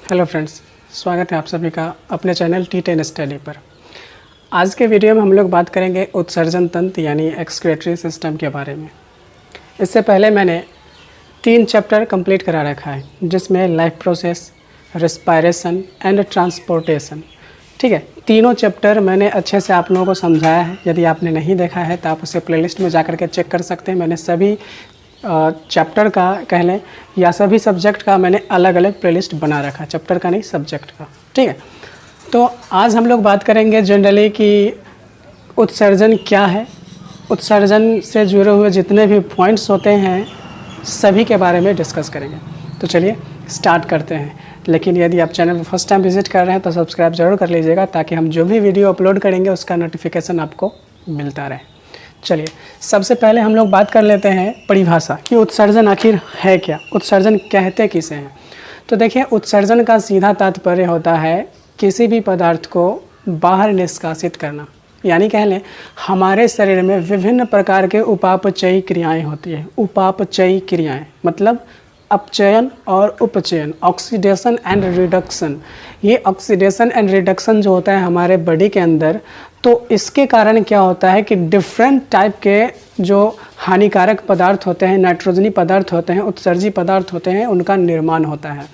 Hello friends, स्वागत है आप सभी का अपने चैनल T10 स्टडी पर। आज के वीडियो में हम लोग बात करेंगे उत्सर्जन तंत्र यानी एक्सक्रीटरी सिस्टम के बारे में। इससे पहले मैंने 3 चैप्टर कंप्लीट करा रखा है, जिसमें life process, respiration and transportation. ठीक है, तीनों चैप्टर मैंने अच्छे से आप लोगों को समझाया है। यदि आपने नहीं देखा है तो आप उसे प्लेलिस्ट में जा कर के चेक कर सकते हैं। मैंने सभी चैप्टर का कह लें या सभी सब्जेक्ट का मैंने अलग अलग प्लेलिस्ट बना रखा, चैप्टर का नहीं सब्जेक्ट का। ठीक है, तो आज हम लोग बात करेंगे जनरली कि उत्सर्जन क्या है, उत्सर्जन से जुड़े हुए जितने भी पॉइंट्स होते हैं सभी के बारे में डिस्कस करेंगे। तो चलिए स्टार्ट करते हैं। लेकिन यदि आप चैनल पर फर्स्ट टाइम विजिट कर रहे हैं तो सब्सक्राइब ज़रूर कर लीजिएगा, ताकि हम जो भी वीडियो अपलोड करेंगे उसका नोटिफिकेशन आपको मिलता रहे। चलिए, सबसे पहले हम लोग बात कर लेते हैं परिभाषा कि उत्सर्जन आखिर है क्या, उत्सर्जन कहते किसे हैं। तो देखिए, उत्सर्जन का सीधा तात्पर्य होता है किसी भी पदार्थ को बाहर निष्कासित करना। यानी कह लें हमारे शरीर में विभिन्न प्रकार के उपापचयी क्रियाएं होती है। उपापचयी क्रियाएं मतलब अपचयन और उपचयन, ऑक्सीडेशन एंड रिडक्शन। ये ऑक्सीडेशन एंड रिडक्शन जो होता है हमारे बॉडी के अंदर, तो इसके कारण क्या होता है कि डिफरेंट टाइप के जो हानिकारक पदार्थ होते हैं, नाइट्रोजनी पदार्थ होते हैं, उत्सर्जी पदार्थ होते हैं, उनका निर्माण होता है।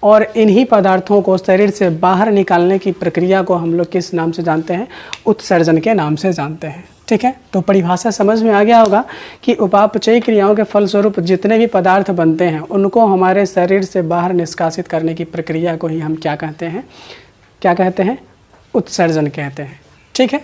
और इन्हीं पदार्थों को शरीर से बाहर निकालने की प्रक्रिया को हम लोग किस नाम से जानते हैं? उत्सर्जन के नाम से जानते हैं। ठीक है, तो परिभाषा समझ में आ गया होगा कि उपापचयी क्रियाओं के फलस्वरूप जितने भी पदार्थ बनते हैं उनको हमारे शरीर से बाहर निष्कासित करने की प्रक्रिया को ही हम क्या कहते हैं? क्या कहते हैं? उत्सर्जन कहते हैं। ठीक है,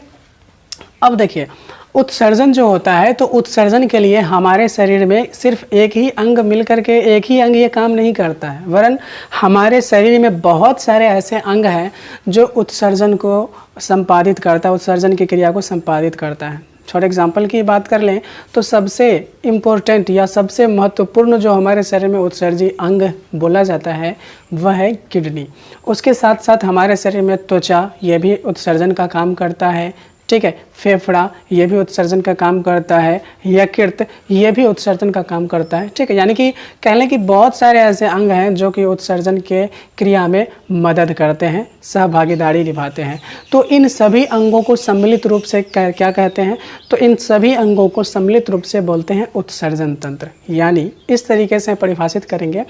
अब देखिए, उत्सर्जन जो होता है तो उत्सर्जन के लिए हमारे शरीर में सिर्फ एक ही अंग मिलकर के एक ही अंग ये काम नहीं करता है, वरन हमारे शरीर में बहुत सारे ऐसे अंग हैं जो उत्सर्जन को संपादित करता है, उत्सर्जन की क्रिया को संपादित करता है। फॉर एग्जाम्पल की बात कर लें तो सबसे इम्पोर्टेंट या सबसे महत्वपूर्ण जो हमारे शरीर में उत्सर्जी अंग बोला जाता है वह है किडनी। उसके साथ साथ हमारे शरीर में त्वचा, ये भी उत्सर्जन का काम करता है। ठीक है, फेफड़ा ये भी उत्सर्जन का काम करता है, यकृत ये भी उत्सर्जन का काम करता है। ठीक है, यानी कि कह लें कि बहुत सारे ऐसे अंग हैं जो कि उत्सर्जन के क्रिया में मदद करते हैं, सहभागीदारी निभाते हैं। तो इन सभी अंगों को सम्मिलित रूप से क्या कहते हैं? तो इन सभी अंगों को सम्मिलित रूप से बोलते हैं उत्सर्जन तंत्र। यानी इस तरीके से परिभाषित करेंगे,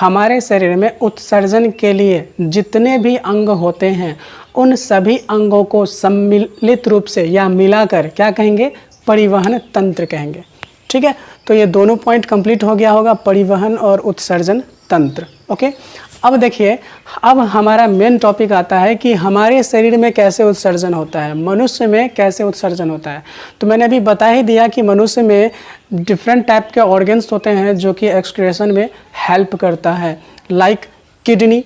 हमारे शरीर में उत्सर्जन के लिए जितने भी अंग होते हैं उन सभी अंगों को सम्मिलित रूप से या मिलाकर क्या कहेंगे? परिवहन तंत्र कहेंगे। ठीक है, तो ये दोनों पॉइंट कंप्लीट हो गया होगा, परिवहन और उत्सर्जन तंत्र। ओके, अब देखिए, अब हमारा मेन टॉपिक आता है कि हमारे शरीर में कैसे उत्सर्जन होता है, मनुष्य में कैसे उत्सर्जन होता है। तो मैंने अभी बता ही दिया कि मनुष्य में डिफरेंट टाइप के ऑर्गन्स होते हैं जो कि एक्सक्रीशन में हेल्प करता है, लाइक किडनी,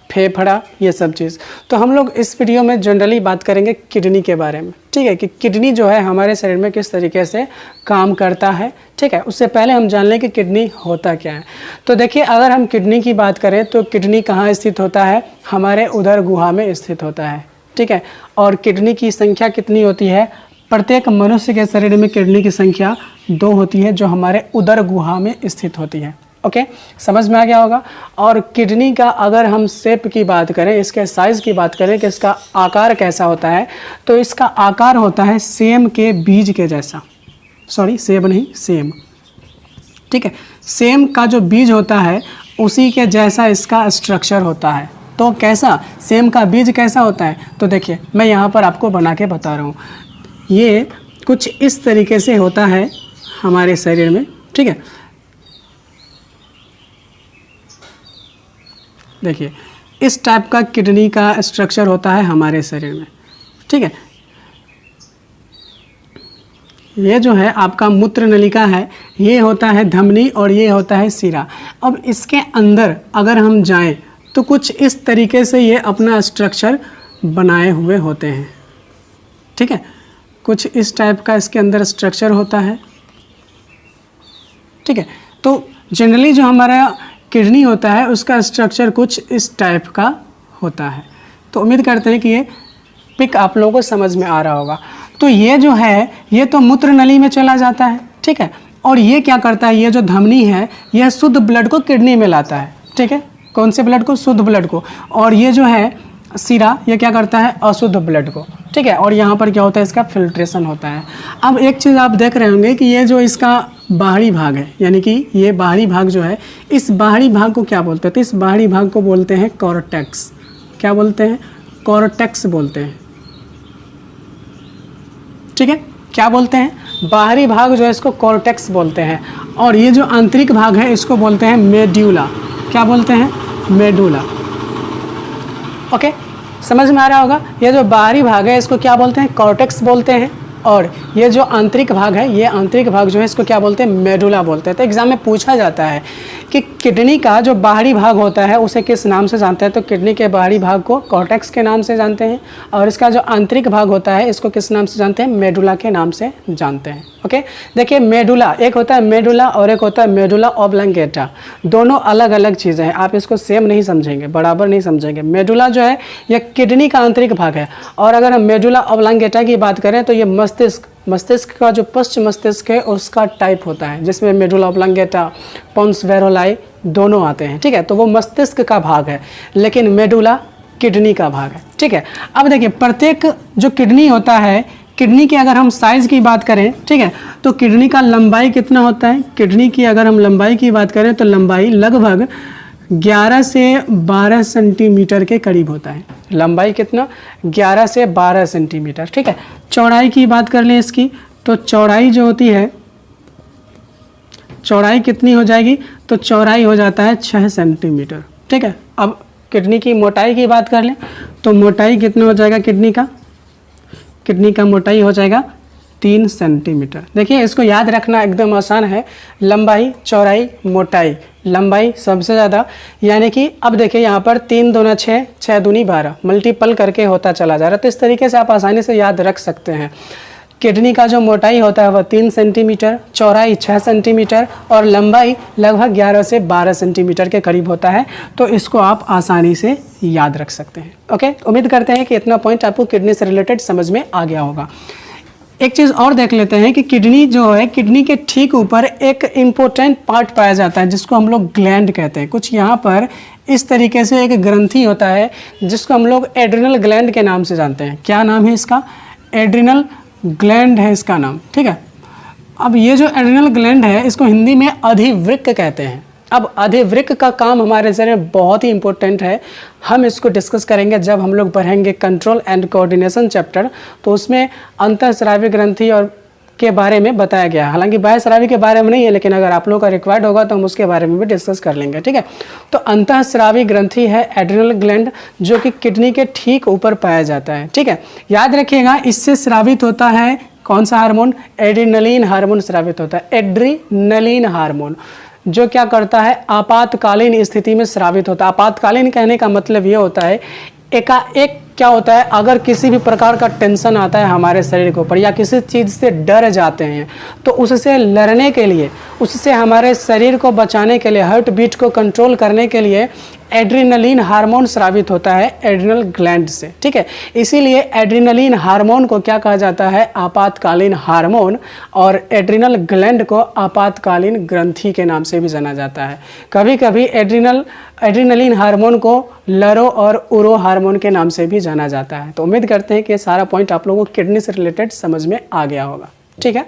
फेफड़ा, ये सब चीज़। तो हम लोग इस वीडियो में जनरली बात करेंगे किडनी के बारे में। ठीक है, कि किडनी जो है हमारे शरीर में किस तरीके से काम करता है। ठीक है, उससे पहले हम जान लें कि किडनी होता क्या है। तो देखिए, अगर हम किडनी की बात करें तो किडनी कहाँ स्थित होता है? हमारे उदर गुहा में स्थित होता है। ठीक है, और किडनी की संख्या कितनी होती है? प्रत्येक मनुष्य के शरीर में किडनी की संख्या 2 होती है, जो हमारे उदर गुहा में स्थित होती है। ओके, समझ में आ गया होगा। और किडनी का अगर हम शेप की बात करें, इसके साइज़ की बात करें कि इसका आकार कैसा होता है, तो इसका आकार होता है सेम के बीज के जैसा। सॉरी, सेब नहीं, सेम। ठीक है, सेम का जो बीज होता है उसी के जैसा इसका स्ट्रक्चर होता है। तो कैसा? सेम का बीज कैसा होता है? तो देखिए, मैं यहाँ पर आपको बना के बता रहा हूँ। ये कुछ इस तरीके से होता है हमारे शरीर में। ठीक है, देखिए, इस टाइप का किडनी का स्ट्रक्चर होता है हमारे शरीर में। ठीक है, ये जो है आपका मूत्र नलिका है, ये होता है धमनी और ये होता है शिरा। अब इसके अंदर अगर हम जाएं तो कुछ इस तरीके से ये अपना स्ट्रक्चर बनाए हुए होते हैं। ठीक है, कुछ इस टाइप का इसके अंदर स्ट्रक्चर होता है। ठीक है, तो जनरली जो हमारा किडनी होता है उसका स्ट्रक्चर कुछ इस टाइप का होता है। तो उम्मीद करते हैं कि ये पिक आप लोगों को समझ में आ रहा होगा। तो ये जो है ये तो मूत्र नली में चला जाता है। ठीक है, और ये क्या करता है? ये जो धमनी है यह शुद्ध ब्लड को किडनी में लाता है। ठीक है, कौन से ब्लड को? शुद्ध ब्लड को। और ये जो है सिरा, ये क्या करता है? अशुद्ध ब्लड को, ठीक है। और यहाँ पर क्या होता है? इसका फिल्ट्रेशन होता है। अब एक चीज़ आप देख रहे होंगे कि ये जो इसका बाहरी भाग है, यानी कि ये बाहरी भाग जो है, इस बाहरी भाग को क्या बोलते हैं? तो इस बाहरी भाग को बोलते हैं कॉर्टेक्स। क्या बोलते हैं? कॉर्टेक्स बोलते हैं, ठीक है। क्या बोलते हैं? बाहरी भाग जो है इसको कॉर्टेक्स बोलते हैं। और ये जो आंतरिक भाग है इसको बोलते हैं मेड्यूला। क्या बोलते हैं? मेडुला। ओके, समझ में आ रहा होगा? ये जो बाहरी भाग है इसको क्या बोलते हैं? कॉर्टेक्स बोलते हैं। और ये जो आंतरिक भाग है, ये आंतरिक भाग जो है इसको क्या बोलते हैं? मेडुला बोलते हैं। तो एग्जाम में पूछा जाता है कि किडनी का जो बाहरी भाग होता है उसे किस नाम से जानते हैं? तो किडनी के बाहरी भाग को कॉर्टेक्स के नाम से जानते हैं, और इसका जो आंतरिक भाग होता है इसको किस नाम से जानते हैं? मेडुला के नाम से जानते हैं। ओके, देखिए मेडुला, एक होता है मेडुला और एक होता है मेडुला ऑब्लांगेटा। दोनों अलग अलग चीज़ें हैं, आप इसको सेम नहीं समझेंगे, बराबर नहीं समझेंगे। मेडुला जो है यह किडनी का आंतरिक भाग है, और अगर हम मेडुला ऑब्लांगेटा की बात करें तो ये मस्तिष्क का जो पश्च मस्तिष्क है उसका टाइप होता है, जिसमें मेडुला ऑब्लांगेटा, पोन्स वेरोलाई दोनों आते हैं, ठीक है। तो वो मस्तिष्क का भाग है, लेकिन मेडुला किडनी का भाग है, ठीक है। अब देखिए प्रत्येक जो किडनी होता है, किडनी की अगर हम साइज़ की बात करें, ठीक है, तो किडनी का लंबाई कितना होता है? किडनी की अगर हम लंबाई की बात करें तो लंबाई लगभग 11 से 12 सेंटीमीटर के करीब होता है। लंबाई कितना? 11 से 12 सेंटीमीटर, ठीक है। चौड़ाई की बात कर लें इसकी, तो चौड़ाई जो होती है, चौड़ाई कितनी हो जाएगी? तो चौड़ाई हो जाता है 6 सेंटीमीटर, ठीक है। अब किडनी की मोटाई की बात कर लें तो मोटाई कितना हो जाएगा किडनी का? किडनी का मोटाई हो जाएगा 3 सेंटीमीटर। देखिए इसको याद रखना एकदम आसान है, लंबाई, चौड़ाई, मोटाई। लंबाई सबसे ज़्यादा, यानी कि अब देखिए यहाँ पर 3 दूना 6, 6 दूनी 12, मल्टीपल करके होता चला जा रहा है। तो इस तरीके से आप आसानी से याद रख सकते हैं। किडनी का जो मोटाई होता है वह 3 सेंटीमीटर, चौड़ाई 6 सेंटीमीटर और लंबाई लगभग 11 से 12 सेंटीमीटर के करीब होता है। तो इसको आप आसानी से याद रख सकते हैं। ओके, उम्मीद करते हैं कि इतना पॉइंट आपको किडनी से रिलेटेड समझ में आ गया होगा। एक चीज़ और देख लेते हैं कि किडनी जो है, किडनी के ठीक ऊपर एक इम्पोर्टेंट पार्ट पाया जाता है जिसको हम लोग ग्लैंड कहते हैं। कुछ यहाँ पर इस तरीके से एक ग्रंथि होता है जिसको हम लोग एड्रिनल ग्लैंड के नाम से जानते हैं। क्या नाम है इसका? एड्रिनल ग्लैंड है इसका नाम, ठीक है। अब ये जो एड्रिनल ग्लैंड है इसको हिंदी में अधिवृक्क कहते हैं। अब अधिवृक्क का काम हमारे शरीर में बहुत ही इंपॉर्टेंट है। हम इसको डिस्कस करेंगे जब हम लोग पढ़ेंगे कंट्रोल एंड कोऑर्डिनेशन चैप्टर, तो उसमें अंतःस्रावी ग्रंथि और के बारे में बताया गया है। हालांकि बाह्यस्रावी के बारे में नहीं है, लेकिन अगर आप लोगों का रिक्वायर्ड होगा तो हम उसके बारे में भी डिस्कस कर लेंगे, ठीक है। तो अंतःस्रावी ग्रंथि है एड्रिनल ग्लैंड, जो कि किडनी के ठीक ऊपर पाया जाता है, ठीक है। याद रखिएगा, इससे स्रावित होता है कौन सा हार्मोन? एड्रिनलिन हार्मोन स्रावित होता है। एड्रिनलिन हार्मोन जो क्या करता है? आपातकालीन स्थिति में स्रावित होता है। आपातकालीन कहने का मतलब ये होता है एकाएक क्या होता है, अगर किसी भी प्रकार का टेंशन आता है हमारे शरीर के ऊपर या किसी चीज़ से डर जाते हैं तो उससे लड़ने के लिए, उससे हमारे शरीर को बचाने के लिए, हार्ट बीट को कंट्रोल करने के लिए एड्रिनलिन हार्मोन स्रावित होता है एड्रिनल ग्लैंड से, ठीक है। इसीलिए एड्रिनलिन हार्मोन को क्या कहा जाता है? आपातकालीन हार्मोन। और एड्रिनल ग्लैंड को आपातकालीन ग्रंथि के नाम से भी जाना जाता है। कभी कभी एड्रिनलिन हार्मोन को लरो और उरो हार्मोन के नाम से भी जाना जाता है। तो उम्मीद करते हैं कि ये सारा पॉइंट आप लोगों को किडनी से रिलेटेड समझ में आ गया होगा, ठीक है।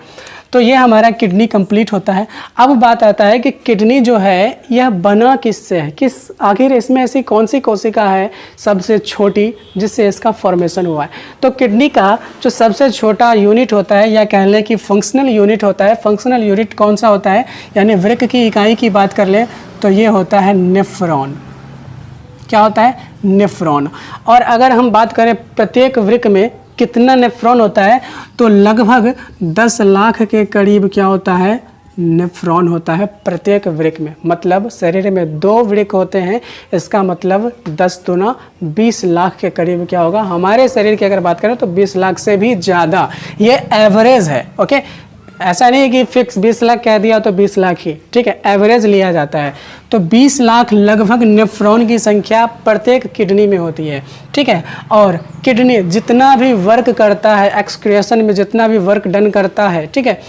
तो ये हमारा किडनी कंप्लीट होता है। अब बात आता है कि किडनी जो है यह बना किससे है, आखिर इसमें ऐसी कौन सी कोशिका है सबसे छोटी जिससे इसका फॉर्मेशन हुआ है। तो किडनी का जो सबसे छोटा यूनिट होता है, या कह लें कि फंक्शनल यूनिट होता है। फंक्शनल यूनिट कौन सा होता है? यानी वृक्क की इकाई की बात कर लें तो ये होता है नेफ्रॉन। क्या होता है? नेफ्रॉन। और अगर हम बात करें प्रत्येक वृक्क में कितना नेफ्रॉन होता है, तो लगभग 10 लाख के करीब क्या होता है? नेफ्रॉन होता है प्रत्येक वृक्क में। मतलब शरीर में 2 वृक्क होते हैं, इसका मतलब 10 दूना 20 लाख के करीब क्या होगा? हमारे शरीर की अगर बात करें तो 20 लाख से भी ज़्यादा। ये एवरेज है, ओके। ऐसा नहीं है कि फिक्स 20 लाख कह दिया तो 20 लाख ही, ठीक है, एवरेज लिया जाता है। तो 20 लाख लगभग नेफ्रॉन की संख्या प्रत्येक किडनी में होती है, ठीक है। और किडनी जितना भी वर्क करता है, एक्सक्रिएशन में जितना भी वर्क डन करता है, ठीक है,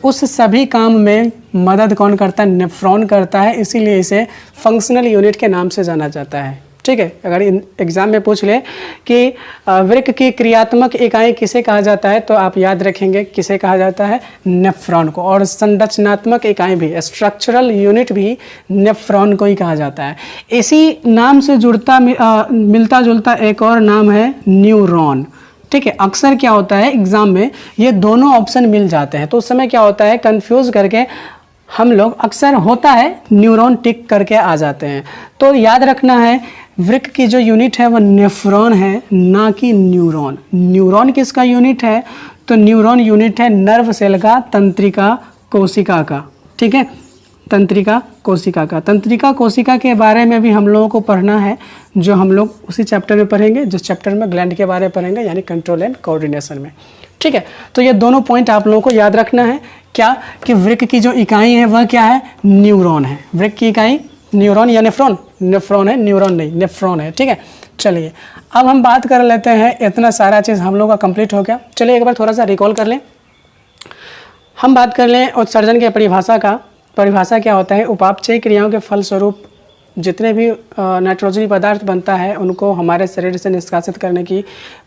उस सभी काम में मदद कौन करता है? नेफ्रॉन करता है। इसीलिए इसे फंक्शनल यूनिट के नाम से जाना जाता है, ठीक है। अगर एग्जाम में पूछ ले कि वृक्क की क्रियात्मक इकाई किसे कहा जाता है, तो आप याद रखेंगे किसे कहा जाता है? नेफ्रॉन को। और संरचनात्मक इकाई भी, स्ट्रक्चरल यूनिट भी नेफ्रॉन को ही कहा जाता है। इसी नाम से जुड़ता मिलता जुलता एक और नाम है न्यूरॉन, ठीक है। अक्सर क्या होता है एग्जाम में ये दोनों ऑप्शन मिल जाते हैं, तो उस समय क्या होता है कंफ्यूज करके हम लोग, अक्सर होता है न्यूरॉन टिक करके आ जाते हैं। तो याद रखना है वृक्क की जो यूनिट है वो नेफ्रॉन है, ना कि न्यूरॉन। न्यूरॉन किसका यूनिट है? तो न्यूरॉन यूनिट है नर्व सेल का, तंत्रिका कोशिका का, ठीक है, तंत्रिका कोशिका का। तंत्रिका कोशिका के बारे में भी हम लोगों को पढ़ना है, जो हम लोग उसी चैप्टर में पढ़ेंगे जिस चैप्टर में ग्लैंड के बारे में पढ़ेंगे, यानी कंट्रोल एंड कोऑर्डिनेशन में, ठीक है। तो ये दोनों पॉइंट आप लोगों को याद रखना है। क्या कि वृक्क की जो इकाई है वह क्या है? न्यूरॉन है। वृक्क की इकाई न्यूरॉन या नेफ्रॉन? नेफ्रॉन है, न्यूरॉन नहीं, नेफ्रॉन है, ठीक है। चलिए अब हम बात कर लेते हैं, इतना सारा चीज़ हम लोग का कंप्लीट हो गया। चलिए एक बार थोड़ा सा रिकॉल कर लें। हम बात कर लें उत्सर्जन के परिभाषा का। परिभाषा क्या होता है? उपापचयी क्रियाओं के फलस्वरूप जितने भी नाइट्रोजनी पदार्थ बनता है उनको हमारे शरीर से निष्कासित करने की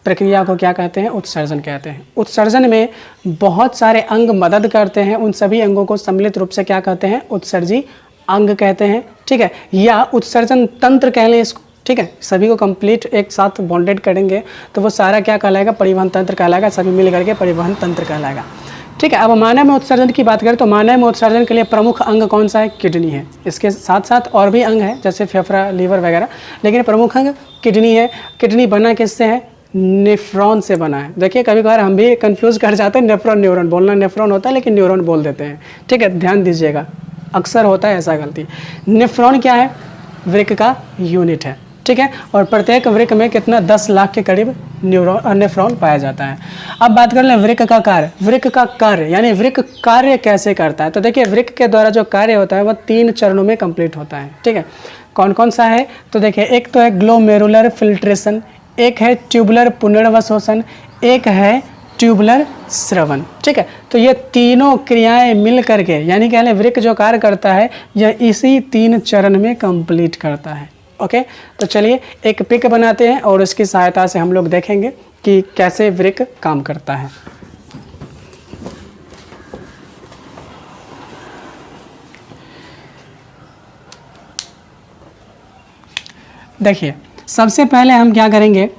प्रक्रिया को क्या कहते हैं? उत्सर्जन कहते हैं। उत्सर्जन में बहुत सारे अंग मदद करते हैं, उन सभी अंगों को सम्मिलित रूप से क्या कहते हैं? उत्सर्जी अंग कहते हैं, ठीक है, या उत्सर्जन तंत्र कह लें इसको, ठीक है। सभी को कंप्लीट एक साथ बॉन्डेड करेंगे तो वो सारा क्या कहलाएगा? परिवहन तंत्र कहलाएगा। सभी मिल करके परिवहन तंत्र कहलाएगा, ठीक है। अब मानव में उत्सर्जन की बात करें तो मानव में उत्सर्जन के लिए प्रमुख अंग कौन सा है? किडनी है। इसके साथ साथ और भी अंग हैं जैसे फेफड़ा, लीवर वगैरह, लेकिन प्रमुख अंग किडनी है। किडनी बना किससे है? नेफ्रॉन से बना है। देखिए कभी कभार हम भी कंफ्यूज कर जाते हैं, नेफ्रॉन न्यूरॉन बोलना नेफ्रॉन होता है लेकिन न्यूरॉन बोल देते हैं, ठीक है, ध्यान दीजिएगा, अक्सर होता है ऐसा गलती। नेफ्रॉन क्या है? वृक्क का यूनिट है, ठीक है। और प्रत्येक वृक्क में कितना? 10 लाख के करीब नेफ्रॉन पाया जाता है। अब बात कर लें वृक्क का कार्य। वृक्क का कार्य यानी वृक्क कार्य कैसे करता है? तो देखिए वृक्क के द्वारा जो कार्य होता है वह 3 चरणों में कंप्लीट होता है, ठीक है। कौन कौन सा है? तो देखिए एक तो है ग्लोमेरुलर फिल्ट्रेशन, एक है ट्यूबुलर पुनर्वशोषण, एक है ट्यूबुलर स्रवण, ठीक है। तो ये तीनों क्रियाएं मिल करके, यानी कह लें वृक्क जो कार्य करता है यह इसी 3 चरण में कंप्लीट करता है, ओके। तो चलिए एक पिक बनाते हैं और उसकी सहायता से हम लोग देखेंगे कि कैसे वृक्क काम करता है। देखिए सबसे पहले हम क्या करेंगे?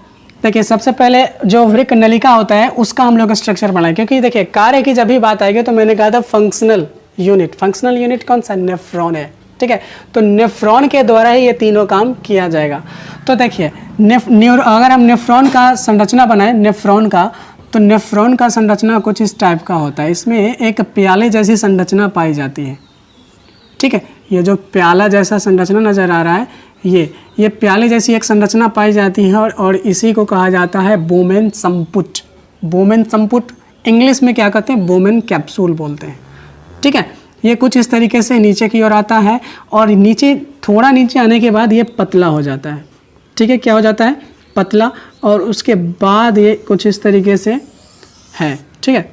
देखिए सबसे पहले जो वृक्क नलिका होता है उसका हम लोग स्ट्रक्चर बनाएं, क्योंकि देखिए कार्य की जब भी बात आएगी तो मैंने कहा था फंक्शनल यूनिट। फंक्शनल यूनिट कौन सा? नेफ्रॉन है, ठीक है। तो नेफ्रॉन के द्वारा ही ये तीनों काम किया जाएगा। तो देखिए अगर हम नेफ्रॉन का संरचना बनाएं, नेफ्रॉन का, तो नेफ्रॉन का संरचना कुछ इस टाइप का होता है। इसमें एक प्याले जैसी संरचना पाई जाती है, ठीक है। ये जो प्याला जैसा संरचना नज़र आ रहा है ये प्याले जैसी एक संरचना पाई जाती है और इसी को कहा जाता है बोमेन संपुट। बोमेन संपुट इंग्लिश में क्या कहते हैं? बोमेन कैप्सूल बोलते हैं, ठीक है। ये कुछ इस तरीके से नीचे की ओर आता है और नीचे थोड़ा नीचे आने के बाद ये पतला हो जाता है, ठीक है। क्या हो जाता है? पतला। और उसके बाद ये कुछ इस तरीके से है, ठीक है।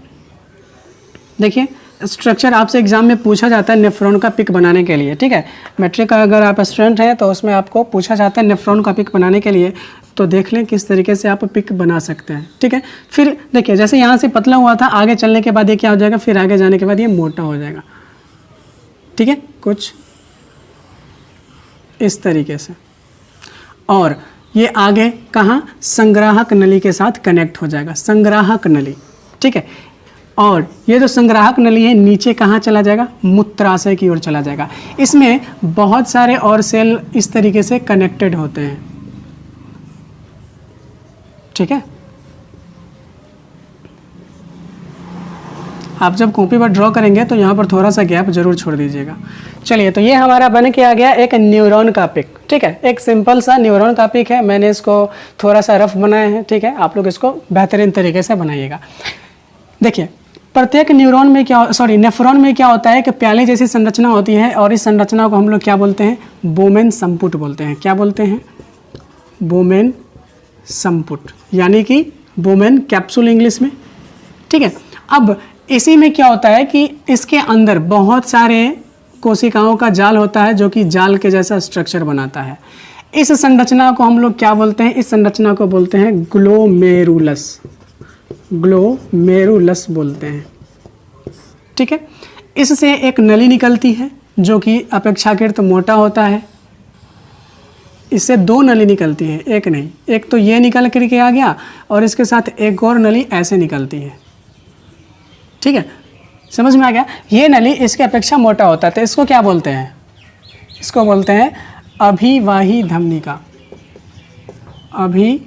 देखिए स्ट्रक्चर आपसे एग्जाम में पूछा जाता है नेफ्रॉन का पिक बनाने के लिए, ठीक है। मैट्रिक का अगर आप स्टूडेंट हैं तो उसमें आपको पूछा जाता है नेफ्रॉन का पिक बनाने के लिए, तो देख लें किस तरीके से आप पिक बना सकते हैं, ठीक है। फिर देखिए जैसे यहाँ से पतला हुआ था, आगे चलने के बाद ये क्या हो जाएगा? फिर आगे जाने के बाद ये मोटा हो जाएगा, ठीक है, कुछ इस तरीके से। और ये आगे कहाँ? संग्राहक नली के साथ कनेक्ट हो जाएगा, संग्राहक नली, ठीक है। और ये जो संग्राहक नली है नीचे कहाँ चला जाएगा? मूत्राशय की ओर चला जाएगा। इसमें बहुत सारे और सेल इस तरीके से कनेक्टेड होते हैं, ठीक है। आप जब कॉपी पर ड्रॉ करेंगे तो यहाँ पर थोड़ा सा गैप जरूर छोड़ दीजिएगा। चलिए तो ये हमारा बन के आ गया एक न्यूरॉन का पिक, ठीक है। एक सिंपल सा न्यूरॉन का पिक है, मैंने इसको थोड़ा सा रफ बनाया है, ठीक है। आप लोग इसको बेहतरीन तरीके से बनाइएगा। देखिए प्रत्येक न्यूरॉन में क्या नेफ्रॉन में क्या होता है कि प्याले जैसी संरचना होती है और इस संरचना को हम लोग क्या बोलते हैं, बोमेन संपुट बोलते हैं। क्या बोलते हैं, बोमेन संपुट, यानी कि बोमेन कैप्सूल इंग्लिश में, ठीक है। अब इसी में क्या होता है कि इसके अंदर बहुत सारे कोशिकाओं का जाल होता है जो कि जाल के जैसा स्ट्रक्चर बनाता है। इस संरचना को हम लोग क्या बोलते हैं, इस संरचना को बोलते हैं ग्लोमेरुलस, ग्लोमेरुलस बोलते हैं, ठीक है। इससे एक नली निकलती है जो कि अपेक्षाकृत मोटा होता है। इससे दो नली निकलती है, एक नहीं, एक तो ये निकल करके आ गया और इसके साथ एक और नली ऐसे निकलती है, ठीक है, समझ में आ गया। ये नली इसके अपेक्षा मोटा होता है, तो इसको क्या बोलते हैं, इसको बोलते हैं अभिवाही धमनिका, अभिवाही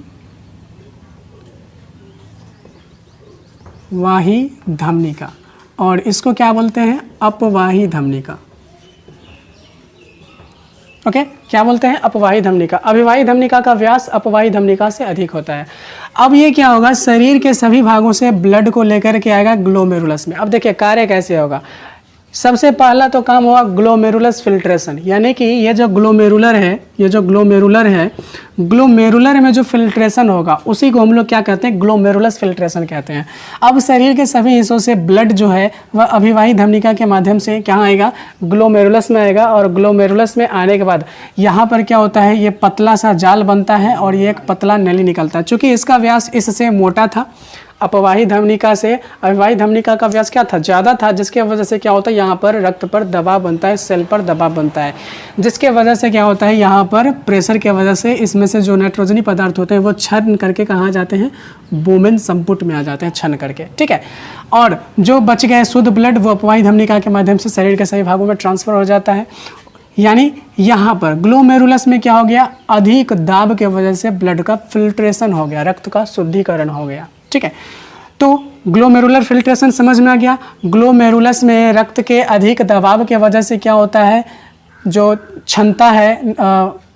धमनिका, और इसको क्या बोलते हैं, अपवाही धमनिका। ओके, क्या बोलते हैं, अपवाही धमनिका। अभिवाही धमनिका का व्यास अपवाही धमनिका से अधिक होता है। अब ये क्या होगा, शरीर के सभी भागों से ब्लड को लेकर के आएगा ग्लोमेरुलस में। अब देखिए कार्य कैसे होगा, सबसे पहला तो काम हुआ ग्लोमेरुलस फिल्ट्रेशन, यानी कि ये जो ग्लोमेरुलर है, ग्लोमेरुलर में जो फिल्ट्रेशन होगा उसी को हम लोग क्या कहते हैं, ग्लोमेरुलस फिल्ट्रेशन कहते हैं। अब शरीर के सभी हिस्सों से ब्लड जो है वह अभिवाही धमनिका के माध्यम से कहाँ आएगा, ग्लोमेरुलस में आएगा, और ग्लोमेरुलस में आने के बाद यहाँ पर क्या होता है, ये पतला सा जाल बनता है और ये एक पतला नली निकलता है। चूँकि इसका व्यास इससे मोटा था, अपवाही धमनिका से अभिवाही धमनिका का व्यास क्या था, ज़्यादा था, जिसके वजह से क्या होता है, यहाँ पर रक्त पर दबाव बनता है, सेल पर दबाव बनता है, जिसके वजह से क्या होता है, यहाँ पर प्रेशर के वजह से इसमें से जो नाइट्रोजनी पदार्थ होते हैं वो छन करके कहाँ जाते हैं, बोमेन संपुट में आ जाते हैं, छन करके, ठीक है। और जो बच गए शुद्ध ब्लड वो अपवाही धमनिका के माध्यम से शरीर के सभी भागों में ट्रांसफर हो जाता है। यानी यहाँ पर ग्लोमेरुलस में क्या हो गया, अधिक दाब के वजह से ब्लड का फिल्ट्रेशन हो गया, रक्त का शुद्धिकरण हो गया, ठीक है। तो ग्लोमेरुलर फिल्ट्रेशन समझ में आ गया। ग्लोमेरुलस में रक्त के अधिक दबाव के वजह से क्या होता है, जो क्षमता है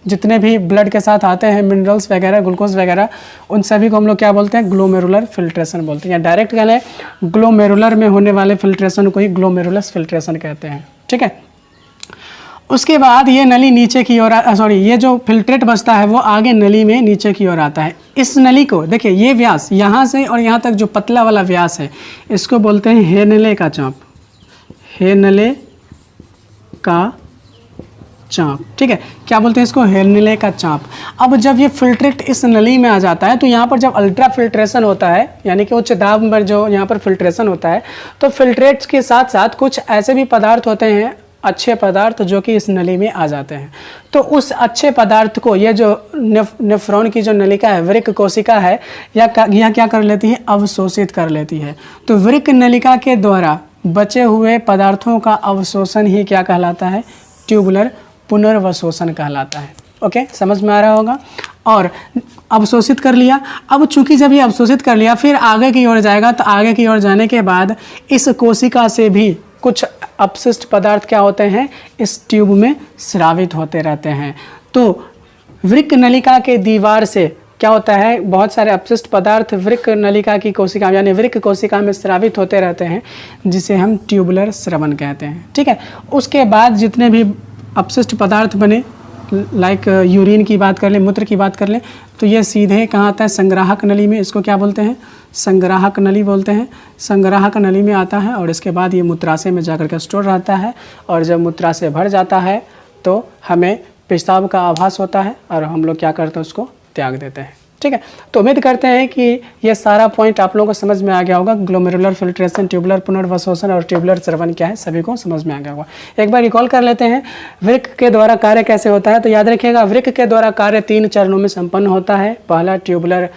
जितने भी ब्लड के साथ आते हैं मिनरल्स वगैरह, ग्लूकोज वगैरह, उन सभी को हम लोग क्या बोलते हैं, ग्लोमेरुलर फिल्ट्रेशन बोलते हैं। डायरेक्ट कह लें ग्लोमेरुलर में होने वाले फिल्ट्रेशन को ही ग्लोमेरुलस फिल्ट्रेशन कहते हैं, ठीक है। उसके बाद ये नली नीचे की ओर ये जो फिल्ट्रेट बचता है वो आगे नली में नीचे की ओर आता है। इस नली को देखिए, ये व्यास यहाँ से और यहाँ तक जो पतला वाला व्यास है इसको बोलते हैं हेर्नेले का चाप, हेर्नेले का चाप, ठीक है। क्या बोलते हैं इसको, हेर्नेले का चाप। अब जब ये फिल्ट्रेट इस नली में आ जाता है तो यहाँ पर जब अल्ट्रा फिल्ट्रेशन होता है, यानी कि उच्च दाब पर जो यहाँ पर फिल्ट्रेशन होता है, तो फिल्ट्रेट्स के साथ साथ कुछ ऐसे भी पदार्थ होते हैं, अच्छे पदार्थ, जो कि इस नली में आ जाते हैं। तो उस अच्छे पदार्थ को ये जो नेफ्रॉन की जो नलिका है, वृक्क कोशिका है, यह क्या कर लेती है, अवशोषित कर लेती है। तो वृक्क नलिका के द्वारा बचे हुए पदार्थों का अवशोषण ही क्या कहलाता है, ट्यूबुलर पुनर्वशोषण कहलाता है। ओके, समझ में आ रहा होगा। और अवशोषित कर लिया। अब चूंकि जब ये अवशोषित कर लिया, फिर आगे की ओर जाएगा, तो आगे की ओर जाने के बाद इस कोशिका से भी कुछ अपशिष्ट पदार्थ क्या होते हैं, इस ट्यूब में स्रावित होते रहते हैं। तो वृक्क नलिका के दीवार से क्या होता है, बहुत सारे अपशिष्ट पदार्थ वृक्क नलिका की कोशिका यानी वृक्क कोशिका में स्रावित होते रहते हैं, जिसे हम ट्यूबुलर स्रवन कहते हैं, ठीक है। उसके बाद जितने भी अपशिष्ट पदार्थ बने, लाइक यूरिन की बात कर लें, मूत्र की बात कर लें, तो ये सीधे कहाँ आता है, संग्राहक नली में। इसको क्या बोलते हैं, संग्राहक नली बोलते हैं। संग्राहक नली में आता है और इसके बाद ये मूत्राशय में जाकर के स्टोर रहता है, और जब मूत्राशय भर जाता है तो हमें पेशाब का आभास होता है और हम लोग क्या करते हैं, उसको त्याग देते हैं, ठीक है। तो उम्मीद करते हैं कि ये सारा पॉइंट आप लोगों को समझ में आ गया होगा। ग्लोमेरुलर फिल्ट्रेशन, ट्यूबुलर पुनर्वशोषण और ट्यूबुलर स्रवन क्या है, सभी को समझ में आ गया होगा। एक बार रिकॉल कर लेते हैं, वृक्क के द्वारा कार्य कैसे होता है। तो याद रखिएगा, वृक्क के द्वारा कार्य 3 चरणों में संपन्न होता है। पहला ट्यूबुलर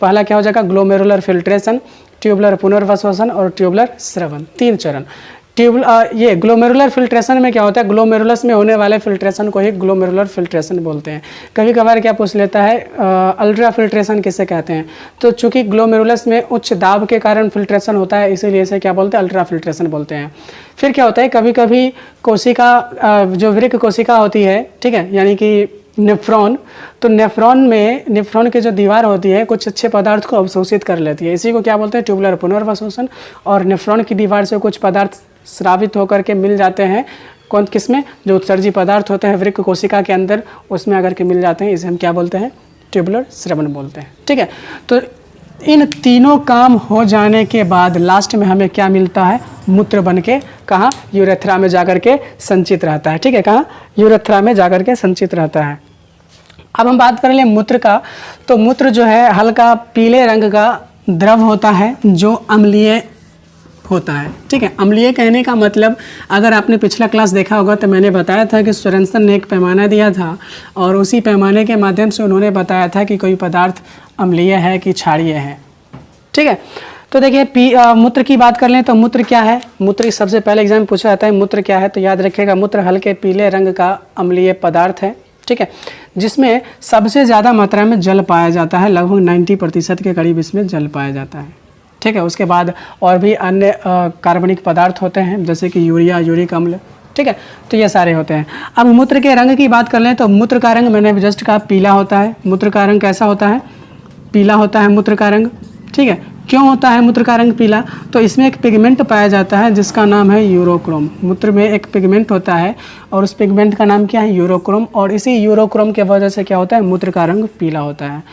पहला क्या हो जाएगा, ग्लोमेरुलर फिल्ट्रेशन, ट्यूबुलर पुनर्वशोषण और ट्यूबुलर स्रवन, 3 चरण। ये ग्लोमेरुलर फिल्ट्रेशन में क्या होता है, ग्लोमेरुलस में होने वाले फिल्ट्रेशन को ही ग्लोमेरुलर फिल्ट्रेशन बोलते हैं। कभी कभार क्या पूछ लेता है, अल्ट्रा फिल्ट्रेशन किसे कहते हैं। तो चूंकि ग्लोमेरुलस में उच्च दाब के कारण फिल्ट्रेशन होता है, इसीलिए इसे क्या बोलते हैं, अल्ट्रा फिल्ट्रेशन बोलते हैं। फिर क्या होता है, कभी कभी कोशिका जो वृक्क कोशिका होती है, ठीक है, यानी कि नेफ्रॉन। तो नेफ्रॉन की जो दीवार होती है कुछ अच्छे पदार्थ को अवशोषित कर लेती है, इसी को क्या बोलते हैं, ट्यूबुलर पुनर्वशोषण। और नेफ्रॉन की दीवार से कुछ पदार्थ स्रावित होकर के मिल जाते हैं, कौन किसमें, जो उत्सर्जी पदार्थ होते हैं वृक्क कोशिका के अंदर, उसमें अगर के मिल जाते हैं, इसे हम क्या बोलते हैं, ट्यूबुलर स्रवण बोलते हैं। ठीक है, तो इन तीनों काम हो जाने के बाद लास्ट में हमें क्या मिलता है, मूत्र बन के कहाँ, यूरेथ्रा में जाकर के संचित रहता है। ठीक है, कहाँ, यूरेथ्रा में जाकर के संचित रहता है। अब हम बात कर लें मूत्र का, तो मूत्र जो है हल्का पीले रंग का द्रव होता है जो अम्लीय होता है। ठीक है, अम्लीय कहने का मतलब, अगर आपने पिछला क्लास देखा होगा तो मैंने बताया था कि सोरेनसन ने एक पैमाना दिया था और उसी पैमाने के माध्यम से उन्होंने बताया था कि कोई पदार्थ अम्लीय है कि क्षारीय है। ठीक है, तो देखिए मूत्र की बात कर लें तो मूत्र क्या है, मूत्र सबसे पहले एग्जाम में पूछा जाता है मूत्र क्या है, तो याद रखिएगा मूत्र हल्के पीले रंग का अम्लीय पदार्थ है। ठीक है, जिसमें सबसे ज़्यादा मात्रा में जल पाया जाता है, लगभग 90% के करीब इसमें जल पाया जाता है। ठीक है, उसके बाद और भी अन्य कार्बनिक पदार्थ होते हैं जैसे कि यूरिया, यूरिक अम्ल। ठीक है, तो ये सारे होते हैं। अब मूत्र के रंग की बात कर लें तो मूत्र का रंग मैंने जस्ट कहा पीला होता है। मूत्र का रंग कैसा होता है, पीला होता है मूत्र का रंग। ठीक है, क्यों होता है मूत्र का रंग पीला, तो इसमें एक पिगमेंट पाया जाता है जिसका नाम है यूरोक्रोम। मूत्र में एक पिगमेंट होता है और उस पिगमेंट का नाम क्या है, यूरोक्रोम, और इसी यूरोक्रोम के वजह से क्या होता है, मूत्र का रंग पीला होता है।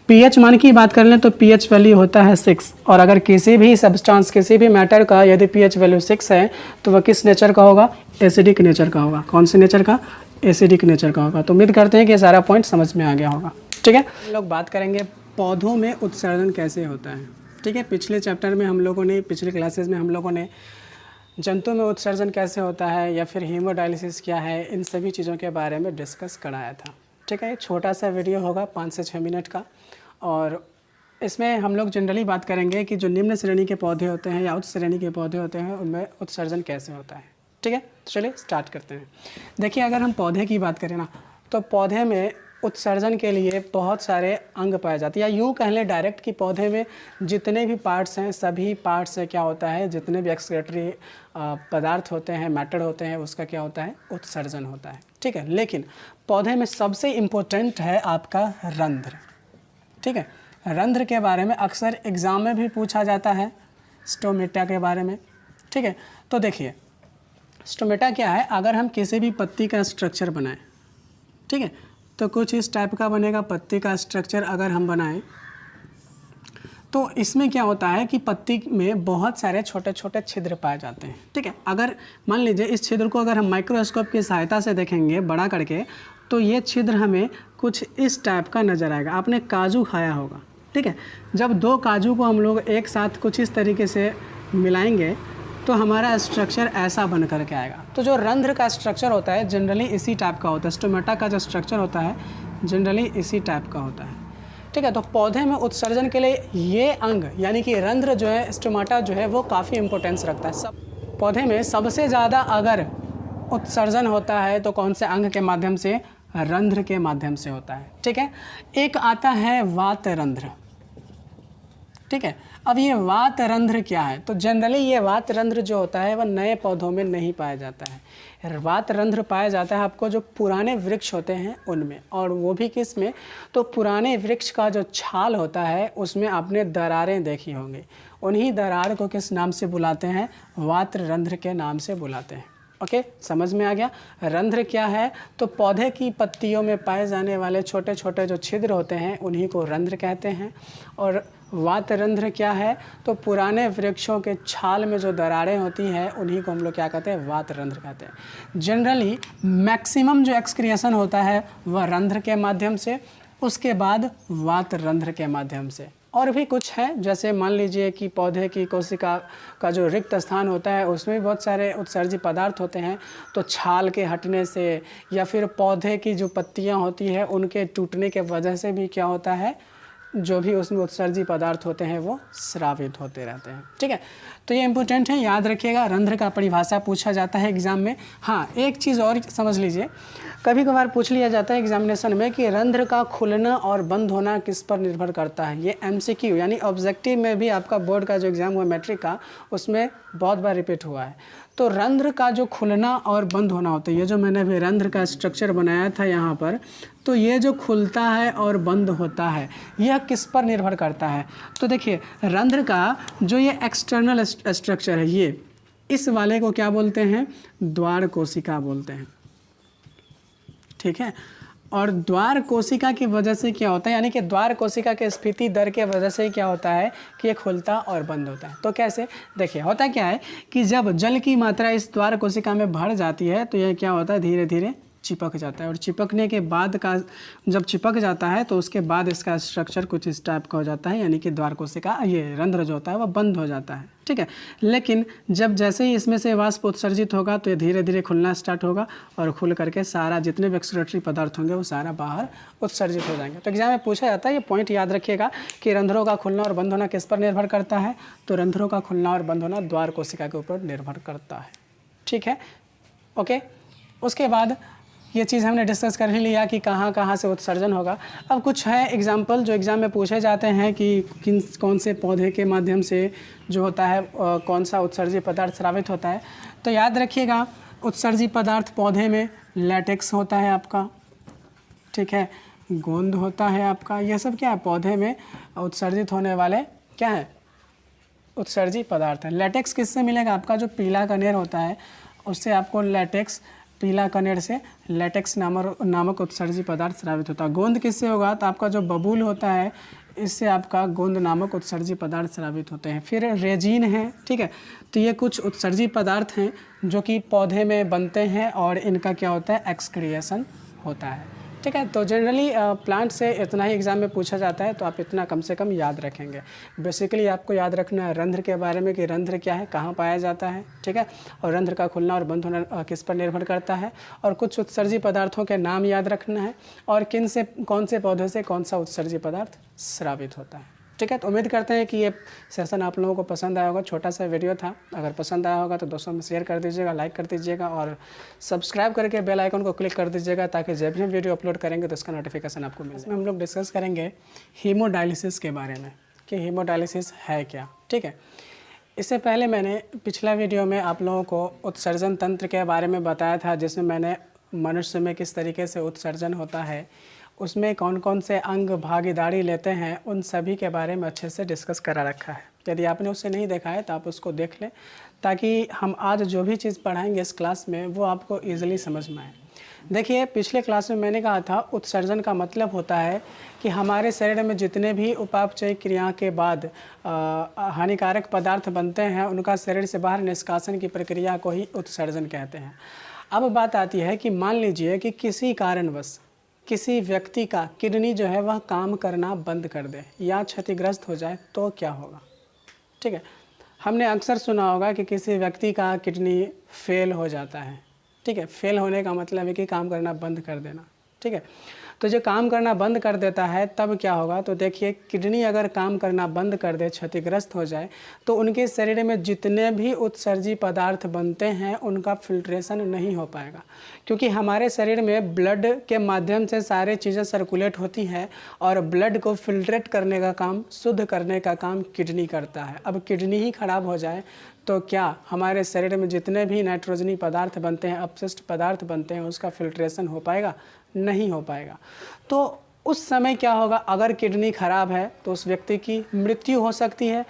पीएच मान की बात कर लें तो पीएच वैल्यू होता है 6, और अगर किसी भी सब्सटेंस, किसी भी मैटर का यदि पीएच वैल्यू 6 है तो वह किस नेचर का होगा, एसिडिक नेचर का होगा। कौन से नेचर का, एसिडिक नेचर का होगा। तो उम्मीद करते हैं कि सारा पॉइंट समझ में आ गया होगा। ठीक है, हम लोग बात करेंगे पौधों में उत्सर्जन कैसे होता है। ठीक है, पिछले चैप्टर में हम लोगों ने, पिछले क्लासेस में हम लोगों ने जंतु में उत्सर्जन कैसे होता है या फिर हीमोडायलिसिस क्या है, इन सभी चीज़ों के बारे में डिस्कस कराया था। ठीक है, छोटा सा वीडियो होगा 5 से 6 मिनट का, और इसमें हम लोग जनरली बात करेंगे कि जो निम्न श्रेणी के पौधे होते हैं या उच्च श्रेणी के पौधे होते हैं उनमें उत्सर्जन कैसे होता है। ठीक है, तो चलिए स्टार्ट करते हैं। देखिए, अगर हम पौधे की बात करें ना, तो पौधे में उत्सर्जन के लिए बहुत सारे अंग पाए जाते हैं, या यूँ कह लें डायरेक्ट कि पौधे में जितने भी पार्ट्स हैं, सभी पार्ट्स से क्या होता है, जितने भी एक्सक्रीटरी पदार्थ होते हैं, मैटर होते हैं, उसका क्या होता है, उत्सर्जन होता है। ठीक है, लेकिन पौधे में सबसे इम्पोर्टेंट है आपका रंध्र। ठीक है, रंध्र के बारे में अक्सर एग्ज़ाम में भी पूछा जाता है, स्टोमेटा के बारे में। ठीक है, तो देखिए स्टोमेटा क्या है, अगर हम किसी भी पत्ती का स्ट्रक्चर बनाएं, ठीक है, तो कुछ इस टाइप का बनेगा पत्ती का स्ट्रक्चर अगर हम बनाएं, तो इसमें क्या होता है कि पत्ती में बहुत सारे छोटे छोटे छिद्र पाए जाते हैं। ठीक है, अगर मान लीजिए इस छिद्र को अगर हम माइक्रोस्कोप की सहायता से देखेंगे बड़ा करके, तो ये छिद्र हमें कुछ इस टाइप का नज़र आएगा। आपने काजू खाया होगा, ठीक है, जब 2 काजू को हम लोग एक साथ कुछ इस तरीके से मिलाएंगे तो हमारा स्ट्रक्चर ऐसा बन करके आएगा। तो जो रंध्र का स्ट्रक्चर होता है जनरली इसी टाइप का होता है, स्टोमेटा का जो स्ट्रक्चर होता है जनरली इसी टाइप का होता है। ठीक है, तो पौधे में उत्सर्जन के लिए ये अंग यानी कि रंध्र जो है, स्टोमेटा जो है, वो काफ़ी इंपॉर्टेंस रखता है। सब पौधे में सबसे ज़्यादा अगर उत्सर्जन होता है तो कौन से अंग के माध्यम से, रंध्र के माध्यम से होता है। ठीक है, एक आता है वात रंध्र। ठीक है, अब ये वात रंध्र क्या है, तो जनरली ये वात रंध्र जो होता है वह नए पौधों में नहीं पाया जाता है। वात रंध्र पाया जाता है आपको जो पुराने वृक्ष होते हैं उनमें, और वो भी किस में, तो पुराने वृक्ष का जो छाल होता है उसमें आपने दरारें देखी होंगी, उन्हीं दरार को किस नाम से बुलाते हैं, वात रंध्र के नाम से बुलाते हैं। ओके, समझ में आ गया। रंध्र क्या है, तो पौधे की पत्तियों में पाए जाने वाले छोटे छोटे जो छिद्र होते हैं उन्हीं को रंध्र कहते हैं। और वात रंध्र क्या है, तो पुराने वृक्षों के छाल में जो दरारें होती हैं उन्हीं को हम लोग क्या कहते हैं, वात रंध्र कहते हैं। जनरली मैक्सिमम जो एक्सक्रिएशन होता है वह रंध्र के माध्यम से, उसके बाद वात रंध्र के माध्यम से। और भी कुछ है, जैसे मान लीजिए कि पौधे की कोशिका का जो रिक्त स्थान होता है उसमें भी बहुत सारे उत्सर्जी पदार्थ होते हैं, तो छाल के हटने से या फिर पौधे की जो पत्तियां होती है उनके टूटने के वजह से भी क्या होता है, जो भी उसमें उत्सर्जी पदार्थ होते हैं वो स्रावित होते रहते हैं। ठीक है, तो ये इंपॉर्टेंट है, याद रखिएगा। रंध्र का परिभाषा पूछा जाता है एग्जाम में। हाँ, एक चीज़ और समझ लीजिए, कभी कभार पूछ लिया जाता है एग्जामिनेशन में कि रंध्र का खुलना और बंद होना किस पर निर्भर करता है। ये MCQ यानी ऑब्जेक्टिव में भी आपका बोर्ड का जो एग्ज़ाम हुआ मैट्रिक का, उसमें बहुत बार रिपीट हुआ है। तो रंध्र का जो खुलना और बंद होना होता है, ये जो मैंने अभी रंध्र का स्ट्रक्चर बनाया था यहाँ पर, तो ये जो खुलता है और बंद होता है यह किस पर निर्भर करता है। तो देखिए रंध्र का जो ये एक्सटर्नल स्ट्रक्चर है, ये इस वाले को क्या बोलते हैं, द्वार कोशिका बोलते हैं, ठीक है। और द्वार कोशिका की वजह से क्या होता है, यानी कि द्वार कोशिका के स्फीति दर के वजह से क्या होता है कि ये खुलता और बंद होता है। तो कैसे, देखिए होता क्या है कि जब जल की मात्रा इस द्वार कोशिका में बढ़ जाती है तो यह क्या होता है, धीरे धीरे चिपक जाता है, और चिपकने के बाद का जब चिपक जाता है तो उसके बाद इसका स्ट्रक्चर कुछ इस टाइप का हो जाता है, यानी कि द्वार कोशिका ये रंध्र जो होता है वह बंद हो जाता है, ठीक है। लेकिन जब जैसे ही इसमें से वाष्प उत्सर्जित होगा तो ये धीरे धीरे खुलना स्टार्ट होगा और खुल करके सारा जितने भी एक्सक्रीटरी पदार्थ होंगे वो सारा बाहर उत्सर्जित हो जाएंगे। तो एग्जाम में पूछा जाता है, ये पॉइंट याद रखिएगा कि रंध्रों का खुलना और बंद होना किस पर निर्भर करता है, तो रंध्रों का खुलना और बंद होना द्वार कोशिका के ऊपर निर्भर करता है, ठीक है, ओके। उसके बाद ये चीज़ हमने डिस्कस कर ही लिया कि कहाँ कहाँ से उत्सर्जन होगा। अब कुछ है एग्जाम्पल जो एग्ज़ाम में पूछे जाते हैं कि कौन से पौधे के माध्यम से जो होता है कौन सा उत्सर्जी पदार्थ स्रावित होता है। तो याद रखिएगा उत्सर्जी पदार्थ पौधे में लैटेक्स होता है आपका, ठीक है, गोंद होता है आपका, यह सब क्या है पौधे में उत्सर्जित होने वाले क्या है उत्सर्जी पदार्थ है। लैटेक्स किससे मिलेगा, आपका जो पीला कनेर होता है उससे आपको लैटेक्स, पीला कनेर से लैटेक्स नामक उत्सर्जी पदार्थ स्रावित होता है। गोंद किससे होगा, तो आपका जो बबूल होता है इससे आपका गोंद नामक उत्सर्जी पदार्थ स्रावित होते हैं। फिर रेजिन है, ठीक है, तो ये कुछ उत्सर्जी पदार्थ हैं जो कि पौधे में बनते हैं और इनका क्या होता है एक्सक्रिएशन होता है, ठीक है। तो जनरली प्लांट से इतना ही एग्जाम में पूछा जाता है, तो आप इतना कम से कम याद रखेंगे। बेसिकली आपको याद रखना है रंध्र के बारे में कि रंध्र क्या है, कहाँ पाया जाता है, ठीक है, और रंध्र का खुलना और बंद होना किस पर निर्भर करता है, और कुछ उत्सर्जी पदार्थों के नाम याद रखना है और किन से कौन से पौधे से कौन सा उत्सर्जी पदार्थ स्रावित होता है, ठीक है। तो उम्मीद करते हैं कि ये सेशन आप लोगों को पसंद आया होगा। छोटा सा वीडियो था, अगर पसंद आया होगा तो दोस्तों में शेयर कर दीजिएगा, लाइक कर दीजिएगा और सब्सक्राइब करके बेल आइकन को क्लिक कर दीजिएगा ताकि जब भी हम वीडियो अपलोड करेंगे तो उसका नोटिफिकेशन आपको मिले। इसमें हम लोग डिस्कस करेंगे हीमोडायलिसिस के बारे में कि हीमोडायलिसिस है क्या, ठीक है। इससे पहले मैंने पिछला वीडियो में आप लोगों को उत्सर्जन तंत्र के बारे में बताया था, जिसमें मैंने मनुष्य में किस तरीके से उत्सर्जन होता है, उसमें कौन कौन से अंग भागीदारी लेते हैं, उन सभी के बारे में अच्छे से डिस्कस करा रखा है। यदि आपने उसे नहीं देखा है तो आप उसको देख लें ताकि हम आज जो भी चीज़ पढ़ाएंगे इस क्लास में वो आपको ईजिली समझ में आए। देखिए पिछले क्लास में मैंने कहा था उत्सर्जन का मतलब होता है कि हमारे शरीर में जितने भी उपापचय क्रिया के बाद हानिकारक पदार्थ बनते हैं उनका शरीर से बाहर निष्कासन की प्रक्रिया को ही उत्सर्जन कहते हैं। अब बात आती है कि मान लीजिए कि किसी कारणवश किसी व्यक्ति का किडनी जो है वह काम करना बंद कर दे या क्षतिग्रस्त हो जाए तो क्या होगा, ठीक है। हमने अक्सर सुना होगा कि किसी व्यक्ति का किडनी फेल हो जाता है, ठीक है। फेल होने का मतलब है कि काम करना बंद कर देना, ठीक है। तो जो काम करना बंद कर देता है तब क्या होगा, तो देखिए किडनी अगर काम करना बंद कर दे, क्षतिग्रस्त हो जाए, तो उनके शरीर में जितने भी उत्सर्जी पदार्थ बनते हैं उनका फिल्ट्रेशन नहीं हो पाएगा, क्योंकि हमारे शरीर में ब्लड के माध्यम से सारे चीज़ें सर्कुलेट होती हैं और ब्लड को फिल्ट्रेट करने का काम, शुद्ध करने का काम किडनी करता है। अब किडनी ही खराब हो जाए तो क्या हमारे शरीर में जितने भी नाइट्रोजनी पदार्थ बनते हैं, अपशिष्ट पदार्थ बनते हैं, उसका फिल्ट्रेशन हो पाएगा? नहीं हो पाएगा। तो उस समय क्या होगा, अगर किडनी खराब है तो उस व्यक्ति की मृत्यु हो सकती है,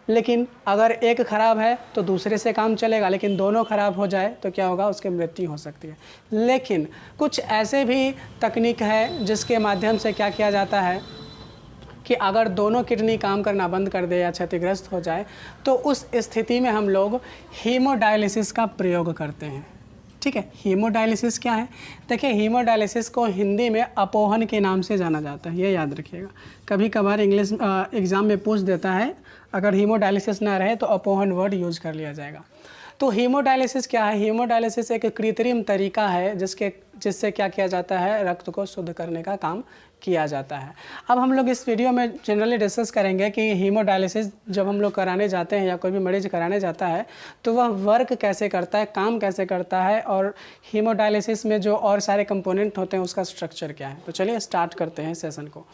लेकिन अगर एक खराब है तो दूसरे से काम चलेगा, लेकिन दोनों खराब हो जाए तो क्या होगा, उसकी मृत्यु हो सकती है। लेकिन कुछ ऐसे भी तकनीक है जिसके माध्यम से क्या किया जाता है कि अगर दोनों किडनी काम करना बंद कर दे या क्षतिग्रस्त हो जाए तो उस स्थिति में हम लोग हीमोडायलिसिस का प्रयोग करते हैं, ठीक है। हीमोडायलिसिस क्या है, देखिए हीमोडायलिसिस को हिंदी में अपोहन के नाम से जाना जाता है, ये याद रखिएगा। कभी कभार इंग्लिश एग्ज़ाम में पूछ देता है, अगर हीमोडायलिसिस ना रहे तो अपोहन वर्ड यूज कर लिया जाएगा। तो हीमोडायलिसिस क्या है, हीमोडायलिसिस एक कृत्रिम तरीका है जिससे क्या किया जाता है, रक्त को शुद्ध करने का काम किया जाता है। अब हम लोग इस वीडियो में जनरली डिस्कस करेंगे कि हीमोडायलिसिस जब हम लोग कराने जाते हैं या कोई भी मरीज कराने जाता है तो वह वर्क कैसे करता है, काम कैसे करता है, और हीमोडायलिसिस में जो और सारे कंपोनेंट होते हैं उसका स्ट्रक्चर क्या है। तो चलिए स्टार्ट करते हैं सेशन को।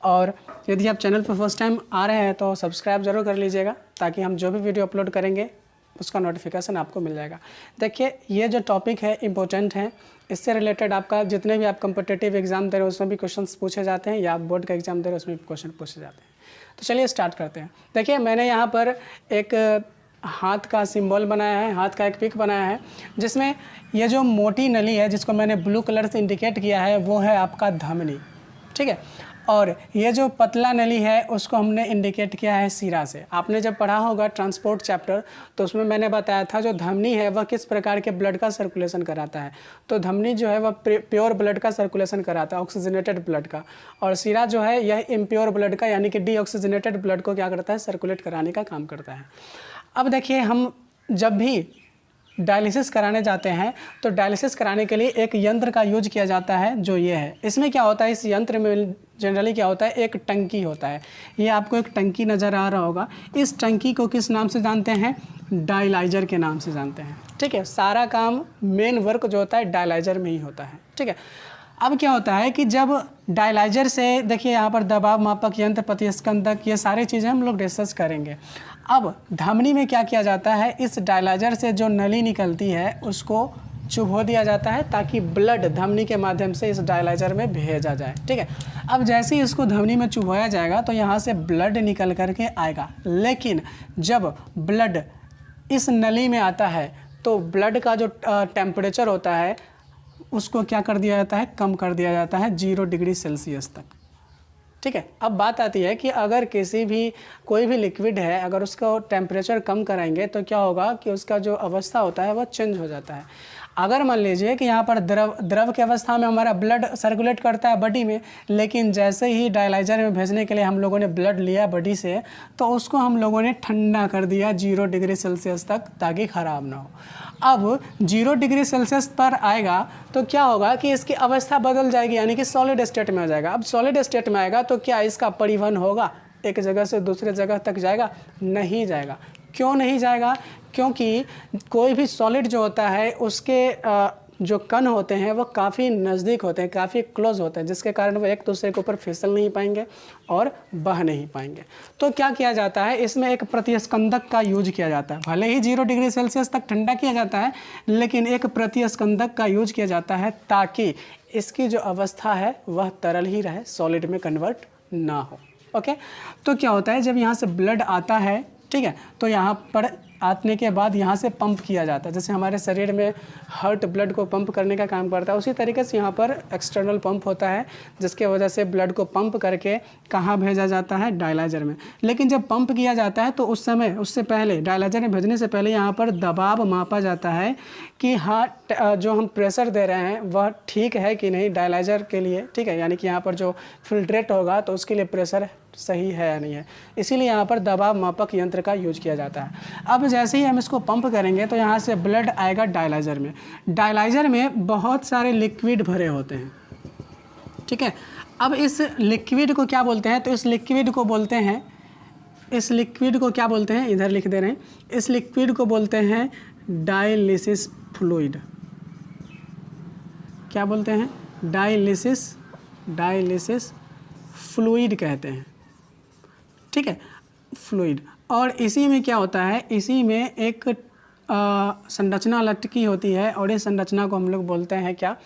और यदि आप चैनल पर फर्स्ट टाइम आ रहे हैं तो सब्सक्राइब ज़रूर कर लीजिएगा ताकि हम जो भी वीडियो अपलोड करेंगे उसका नोटिफिकेशन आपको मिल जाएगा। देखिए ये जो टॉपिक है इम्पोर्टेंट है, इससे रिलेटेड आपका जितने भी आप कॉम्पिटिटिव एग्जाम दे रहे हो उसमें भी क्वेश्चंस पूछे जाते हैं, या आप बोर्ड का एग्जाम दे रहे हो उसमें भी क्वेश्चन पूछे जाते हैं। तो चलिए स्टार्ट करते हैं। देखिए मैंने यहाँ पर एक हाथ का सिंबल बनाया है, हाथ का एक पिक बनाया है, जिसमें ये जो मोटी नली है जिसको मैंने ब्लू कलर से इंडिकेट किया है वो है आपका धमनी, ठीक है। और ये जो पतला नली है उसको हमने इंडिकेट किया है सिरा से। आपने जब पढ़ा होगा ट्रांसपोर्ट चैप्टर तो उसमें मैंने बताया था जो धमनी है वह किस प्रकार के ब्लड का सर्कुलेशन कराता है। तो धमनी जो है वह प्योर ब्लड का सर्कुलेशन कराता है, ऑक्सीजनेटेड ब्लड का, और सिरा जो है यह इम्प्योर ब्लड का यानी कि डीऑक्सीजनेटेड ब्लड को क्या करता है, सर्कुलेट कराने का काम करता है। अब देखिए हम जब भी डायलिसिस कराने जाते हैं तो डायलिसिस कराने के लिए एक यंत्र का यूज किया जाता है जो ये है। इसमें क्या होता है, इस यंत्र में जनरली क्या होता है, एक टंकी होता है। ये आपको एक टंकी नज़र आ रहा होगा। इस टंकी को किस नाम से जानते हैं, डायलाइजर के नाम से जानते हैं, ठीक है। सारा काम मेन वर्क जो होता है डायलाइजर में ही होता है, ठीक है। अब क्या होता है कि जब डायलाइजर से, देखिए यहाँ पर दबाव मापक यंत्र, प्रतिस्पंदक, ये सारी चीज़ें हम लोग डिस्कस करेंगे। अब धमनी में क्या किया जाता है, इस डायलाइजर से जो नली निकलती है उसको चुभो दिया जाता है ताकि ब्लड धमनी के माध्यम से इस डायलाइजर में भेजा जाए, ठीक है। अब जैसे ही इसको धमनी में चुभोया जाएगा तो यहाँ से ब्लड निकल करके आएगा, लेकिन जब ब्लड इस नली में आता है तो ब्लड का जो टेम्परेचर होता है उसको क्या कर दिया जाता है, कम कर दिया जाता है 0 डिग्री सेल्सियस तक, ठीक है। अब बात आती है कि अगर कोई भी लिक्विड है अगर उसका टेम्परेचर कम कराएंगे तो क्या होगा कि उसका जो अवस्था होता है वह चेंज हो जाता है। अगर मान लीजिए कि यहाँ पर द्रव की अवस्था में हमारा ब्लड सर्कुलेट करता है बॉडी में, लेकिन जैसे ही डायलाइजर में भेजने के लिए हम लोगों ने ब्लड लिया बॉडी से तो उसको हम लोगों ने ठंडा कर दिया 0 डिग्री सेल्सियस तक ताकि ख़राब ना हो। अब 0 डिग्री सेल्सियस पर आएगा तो क्या होगा कि इसकी अवस्था बदल जाएगी, यानी कि सॉलिड स्टेट में आ जाएगा। अब सॉलिड स्टेट में आएगा तो क्या इसका परिवहन होगा, एक जगह से दूसरे जगह तक जाएगा, नहीं जाएगा। क्यों नहीं जाएगा, क्योंकि कोई भी सॉलिड जो होता है उसके जो कण होते हैं वो काफ़ी नज़दीक होते हैं, काफ़ी क्लोज होते हैं, जिसके कारण वो एक दूसरे के ऊपर फिसल नहीं पाएंगे और बह नहीं पाएंगे। तो क्या किया जाता है, इसमें एक प्रतिस्पंदक का यूज किया जाता है। भले ही 0 डिग्री सेल्सियस तक ठंडा किया जाता है, लेकिन एक प्रतिस्पंदक का यूज किया जाता है ताकि इसकी जो अवस्था है वह तरल ही रहे, सॉलिड में कन्वर्ट ना हो। ओके, तो क्या होता है जब यहाँ से ब्लड आता है, ठीक है, तो यहाँ पर आने के बाद यहाँ से पंप किया जाता है। जैसे हमारे शरीर में हार्ट ब्लड को पंप करने का काम करता है, उसी तरीके से यहाँ पर एक्सटर्नल पंप होता है जिसके वजह से ब्लड को पंप करके कहाँ भेजा जाता है, डायलाइजर में। लेकिन जब पंप किया जाता है तो उस समय, उससे पहले, डायलाइजर में भेजने से पहले यहाँ पर दबाव मापा जाता है कि हाँ जो हम प्रेशर दे रहे हैं वह ठीक है कि नहीं डायलाइजर के लिए, ठीक है। यानी कि यहाँ पर जो फिल्ट्रेट होगा तो उसके लिए प्रेशर सही है या नहीं है, इसीलिए यहाँ पर दबाव मापक यंत्र का यूज किया जाता है। अब जैसे ही हम इसको पंप करेंगे तो यहाँ से ब्लड आएगा डायलाइजर में। डायलाइजर में बहुत सारे लिक्विड भरे होते हैं, ठीक है। अब इस लिक्विड को क्या बोलते हैं, तो इस लिक्विड को बोलते हैं, इधर लिख दे रहे हैं, इस लिक्विड को बोलते हैं डायलिसिस फ्लूइड। क्या बोलते हैं, डायलिसिस फ्लूइड कहते हैं, ठीक है, फ्लूइड। और इसी में क्या होता है, इसी में एक संरचना लटकी होती है और इस संरचना को हम लोग बोलते हैं क्या,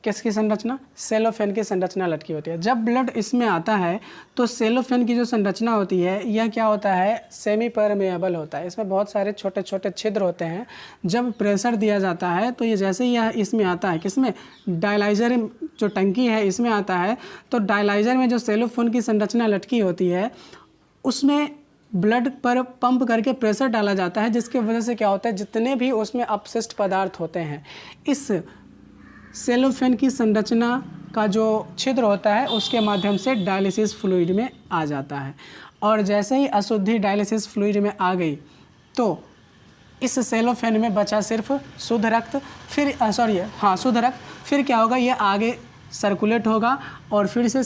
किसकी संरचना, सेलोफेन की संरचना लटकी होती है। जब ब्लड इसमें आता है तो सेलोफेन की जो संरचना होती है यह क्या होता है, सेमी परमेएबल होता है। इसमें बहुत सारे छोटे छोटे छिद्र होते हैं। जब प्रेशर दिया जाता है तो ये जैसे ही इसमें आता है, किसमें, डायलाइजर जो टंकी है इसमें आता है, तो डायलाइजर में जो सेलोफेन की संरचना लटकी होती है उसमें ब्लड पर पंप करके प्रेशर डाला जाता है, जिसकी वजह से क्या होता है, जितने भी उसमें अपशिष्ट पदार्थ होते हैं इस सेलोफेन की संरचना का जो छिद्र होता है उसके माध्यम से डायलिसिस फ्लूइड में आ जाता है। और जैसे ही अशुद्धि डायलिसिस फ्लूइड में आ गई तो इस सेलोफेन में बचा सिर्फ शुद्ध रक्त, शुद्ध रक्त। फिर क्या होगा, ये आगे सर्कुलेट होगा और फिर से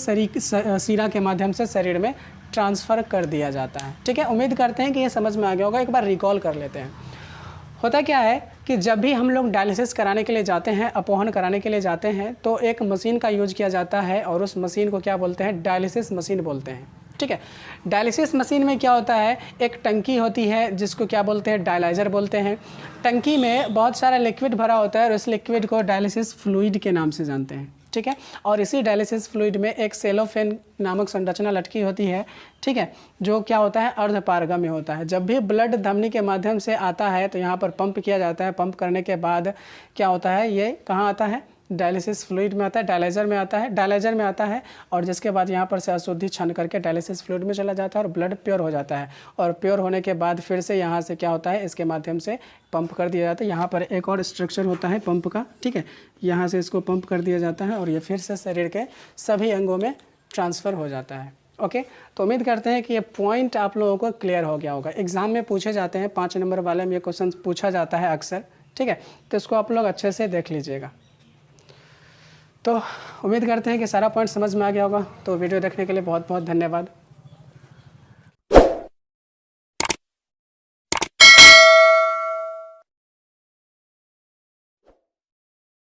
सीरा के माध्यम से शरीर में ट्रांसफ़र कर दिया जाता है, ठीक है। उम्मीद करते हैं कि ये समझ में आ गया होगा। एक बार रिकॉल कर लेते हैं। होता क्या है कि जब भी हम लोग डायलिसिस कराने के लिए जाते हैं, अपहरण कराने के लिए जाते हैं, तो एक मशीन का यूज किया जाता है और उस मशीन को क्या बोलते हैं, डायलिसिस मशीन बोलते हैं, ठीक है। डायलिसिस मशीन में क्या होता है, एक टंकी होती है जिसको क्या बोलते हैं, डायलाइज़र बोलते हैं। टंकी में बहुत सारा लिक्विड भरा होता है और इस लिक्विड को डायलिसिस फ्लूइड के नाम से जानते हैं, ठीक है। और इसी डायलिसिस फ्लूइड में एक सेलोफेन नामक संरचना लटकी होती है, ठीक है, जो क्या होता है, अर्धपारगम्य होता है। जब भी ब्लड धमनी के माध्यम से आता है तो यहाँ पर पंप किया जाता है। पंप करने के बाद क्या होता है, ये कहाँ आता है, डायलिसिस फ्लूइड में आता है, डायलाइज़र में आता है और जिसके बाद यहाँ पर से अशुद्धि छन करके डायलिसिस फ्लूइड में चला जाता है और ब्लड प्योर हो जाता है। और प्योर होने के बाद फिर से यहाँ से क्या होता है, इसके माध्यम से पंप कर दिया जाता है। यहाँ पर एक और स्ट्रक्चर होता है पंप का, ठीक है, यहाँ से इसको पंप कर दिया जाता है और ये फिर से शरीर के सभी अंगों में ट्रांसफ़र हो जाता है। ओके, तो उम्मीद करते हैं कि ये पॉइंट आप लोगों को क्लियर हो गया होगा। एग्ज़ाम में पूछे जाते हैं, 5 नंबर वाले में ये क्वेश्चन पूछा जाता है अक्सर, ठीक है, तो इसको आप लोग अच्छे से देख लीजिएगा। तो उम्मीद करते हैं कि सारा पॉइंट समझ में आ गया होगा। तो वीडियो देखने के लिए बहुत बहुत धन्यवाद।